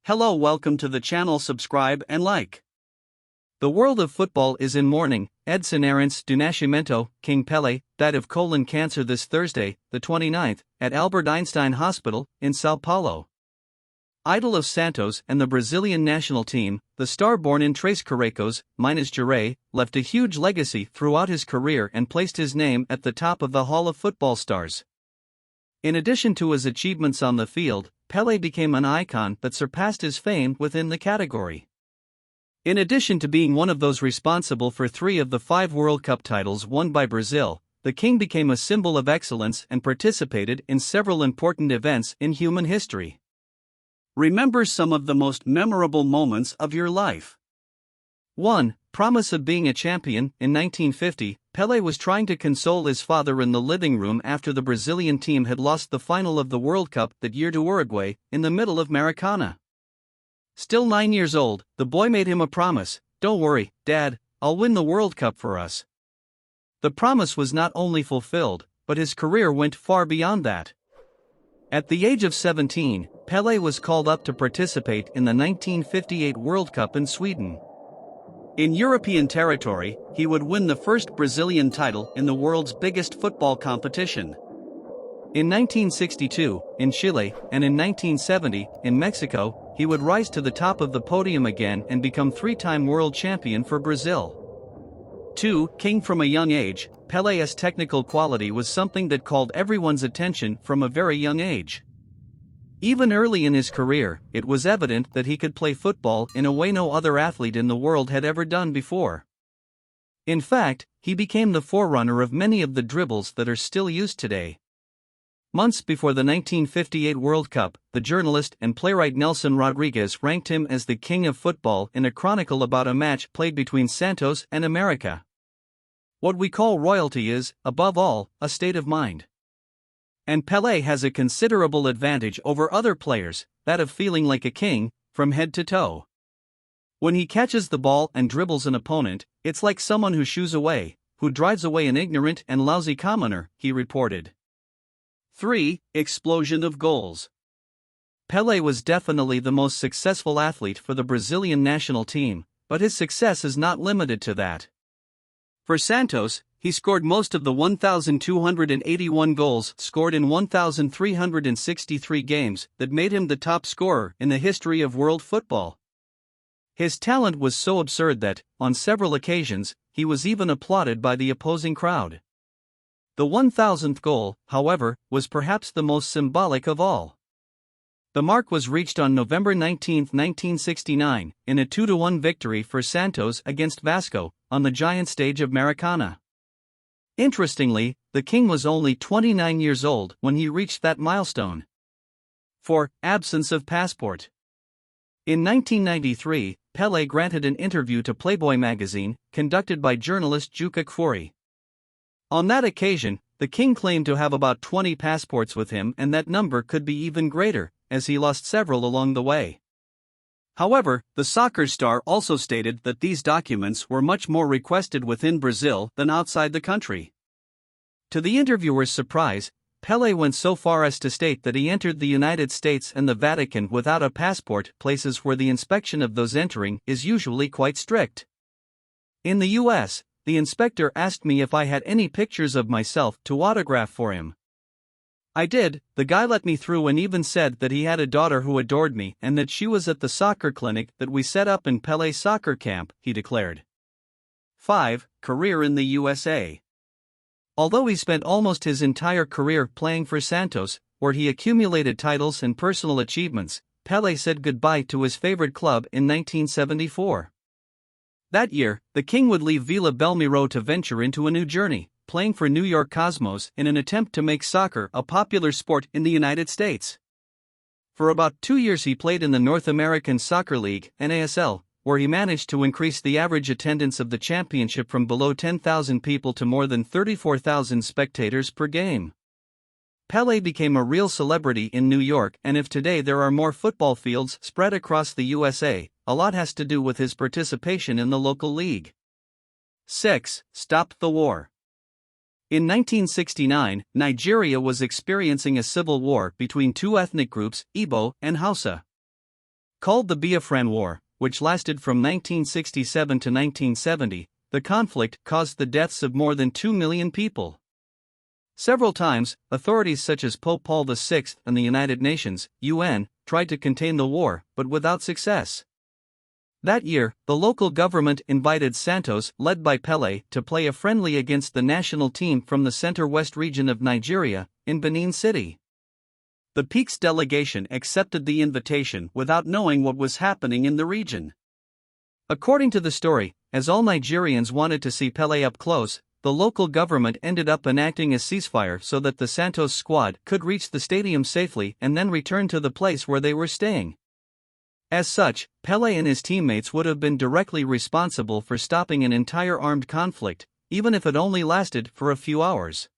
Hello, welcome to the channel, subscribe and like. The world of football is in mourning. Edson Arantes do Nascimento, King Pelé, died of colon cancer this Thursday, the 29th, at Albert Einstein Hospital, in Sao Paulo. Idol of Santos and the Brazilian national team, the star born in Três Corações, Minas Gerais, left a huge legacy throughout his career and placed his name at the top of the Hall of Football Stars. In addition to his achievements on the field, Pelé became an icon that surpassed his fame within the category. In addition to being one of those responsible for 3 of the 5 World Cup titles won by Brazil, the king became a symbol of excellence and participated in several important events in human history. Remember some of the most memorable moments of your life. 1. Promise of being a champion. In 1950, Pelé was trying to console his father in the living room after the Brazilian team had lost the final of the World Cup that year to Uruguay, in the middle of Maracanã. Still 9 years old, the boy made him a promise: "Don't worry, Dad, I'll win the World Cup for us." The promise was not only fulfilled, but his career went far beyond that. At the age of 17, Pelé was called up to participate in the 1958 World Cup in Sweden. In European territory, he would win the first Brazilian title in the world's biggest football competition. In 1962, in Chile, and in 1970, in Mexico, he would rise to the top of the podium again and become 3-time world champion for Brazil. 2. King from a young age. Pelé's technical quality was something that called everyone's attention from a very young age. Even early in his career, it was evident that he could play football in a way no other athlete in the world had ever done before. In fact, he became the forerunner of many of the dribbles that are still used today. Months before the 1958 World Cup, the journalist and playwright Nelson Rodrigues ranked him as the king of football in a chronicle about a match played between Santos and America. What we call royalty is, above all, a state of mind. And Pelé has a considerable advantage over other players, that of feeling like a king, from head to toe. When he catches the ball and dribbles an opponent, it's like someone who shoos away, who drives away an ignorant and lousy commoner, he reported. 3. Explosion of goals. Pelé was definitely the most successful athlete for the Brazilian national team, but his success is not limited to that. For Santos, he scored most of the 1,281 goals scored in 1,363 games that made him the top scorer in the history of world football. His talent was so absurd that, on several occasions, he was even applauded by the opposing crowd. The 1,000th goal, however, was perhaps the most symbolic of all. The mark was reached on November 19, 1969, in a 2-1 victory for Santos against Vasco, on the giant stage of Maracanã. Interestingly, the king was only 29 years old when he reached that milestone. 4. Absence of passport. In 1993, Pelé granted an interview to Playboy magazine, conducted by journalist Juca Kfouri. On that occasion, the king claimed to have about 20 passports with him, and that number could be even greater, as he lost several along the way. However, the soccer star also stated that these documents were much more requested within Brazil than outside the country. To the interviewer's surprise, Pelé went so far as to state that he entered the United States and the Vatican without a passport, places where the inspection of those entering is usually quite strict. In the US, the inspector asked me if I had any pictures of myself to autograph for him. I did. The guy let me through and even said that he had a daughter who adored me and that she was at the soccer clinic that we set up in Pelé's soccer camp, he declared. 5. Career in the USA. Although he spent almost his entire career playing for Santos, where he accumulated titles and personal achievements, Pelé said goodbye to his favorite club in 1974. That year, the king would leave Vila Belmiro to venture into a new journey, playing for New York Cosmos in an attempt to make soccer a popular sport in the United States. For about 2 years he played in the North American Soccer League, NASL, where he managed to increase the average attendance of the championship from below 10,000 people to more than 34,000 spectators per game. Pelé became a real celebrity in New York, and if today there are more football fields spread across the USA, a lot has to do with his participation in the local league. 6. Stop the war. In 1969, Nigeria was experiencing a civil war between 2 ethnic groups, Igbo and Hausa. Called the Biafran War, which lasted from 1967 to 1970, the conflict caused the deaths of more than 2 million people. Several times, authorities such as Pope Paul VI and the United Nations, UN, tried to contain the war, but without success. That year, the local government invited Santos, led by Pelé, to play a friendly against the national team from the center-west region of Nigeria, in Benin City. The Peaks delegation accepted the invitation without knowing what was happening in the region. According to the story, as all Nigerians wanted to see Pelé up close, the local government ended up enacting a ceasefire so that the Santos squad could reach the stadium safely and then return to the place where they were staying. As such, Pelé and his teammates would have been directly responsible for stopping an entire armed conflict, even if it only lasted for a few hours.